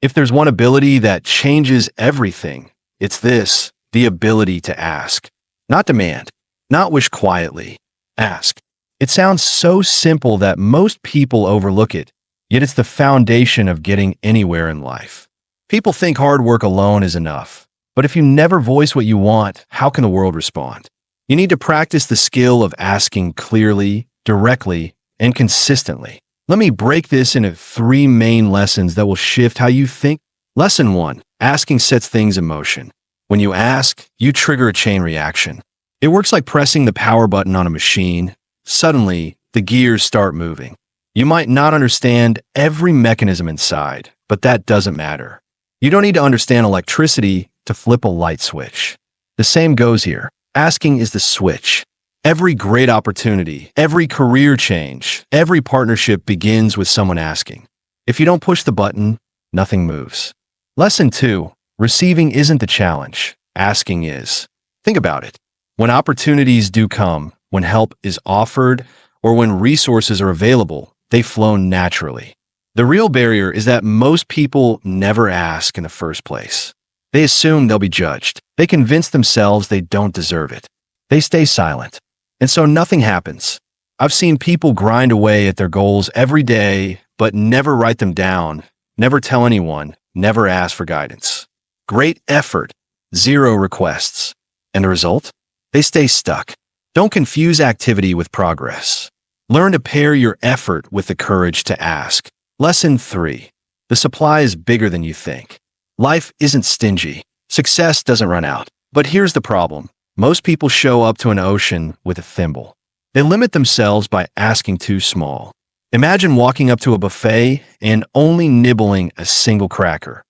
If there's one ability that changes everything, it's this, the ability to ask. Not demand, not wish quietly. Ask. It sounds so simple that most people overlook it, yet it's the foundation of getting anywhere in life. People think hard work alone is enough, but if you never voice what you want, how can the world respond? You need to practice the skill of asking clearly, directly, and consistently. Let me break this into 3 main lessons that will shift how you think. Lesson 1. Asking sets things in motion. When you ask, you trigger a chain reaction. It works like pressing the power button on a machine. Suddenly, the gears start moving. You might not understand every mechanism inside, but that doesn't matter. You don't need to understand electricity to flip a light switch. The same goes here. Asking is the switch. Every great opportunity, every career change, every partnership begins with someone asking. If you don't push the button, nothing moves. Lesson 2. Receiving isn't the challenge. Asking is. Think about it. When opportunities do come, when help is offered, or when resources are available, they flow naturally. The real barrier is that most people never ask in the first place. They assume they'll be judged. They convince themselves they don't deserve it. They stay silent. And so nothing happens. I've seen people grind away at their goals every day, but never write them down, never tell anyone, never ask for guidance. Great effort, 0 requests. And the result? They stay stuck. Don't confuse activity with progress. Learn to pair your effort with the courage to ask. Lesson 3. The supply is bigger than you think. Life isn't stingy. Success doesn't run out. But here's the problem. Most people show up to an ocean with a thimble. They limit themselves by asking too small. Imagine walking up to a buffet and only nibbling a single cracker.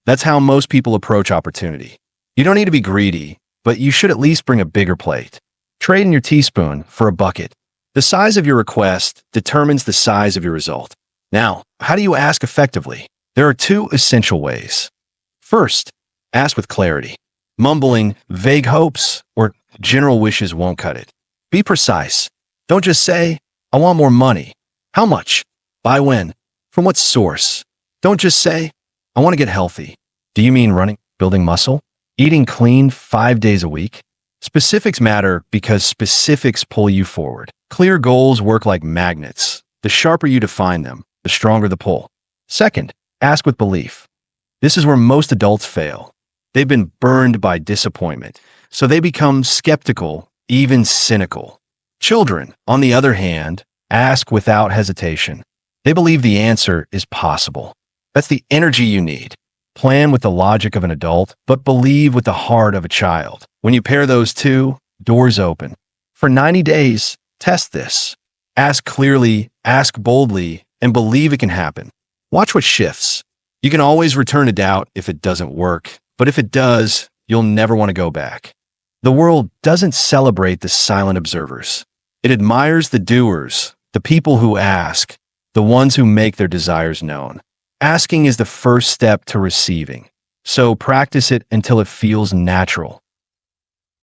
That's how most people approach opportunity. You don't need to be greedy, but you should at least bring a bigger plate. Trade in your teaspoon for a bucket. The size of your request determines the size of your result. Now, how do you ask effectively? There are 2 essential ways. First, ask with clarity. Mumbling vague hopes or general wishes won't cut it. Be precise. Don't just say, I want more money. How much? By when? From what source? Don't just say, I want to get healthy. Do you mean running, building muscle, eating clean 5 days a week? Specifics matter because specifics pull you forward. Clear goals work like magnets. The sharper you define them, the stronger the pull. Second, ask with belief. This is where most adults fail. They've been burned by disappointment, so they become skeptical, even cynical. Children, on the other hand, ask without hesitation. They believe the answer is possible. That's the energy you need. Plan with the logic of an adult, but believe with the heart of a child. When you pair those 2, doors open. For 90 days, test this. Ask clearly, ask boldly, and believe it can happen. Watch what shifts. You can always return to doubt if it doesn't work. But if it does, you'll never want to go back. The world doesn't celebrate the silent observers. It admires the doers, the people who ask, the ones who make their desires known. Asking is the first step to receiving. So practice it until it feels natural.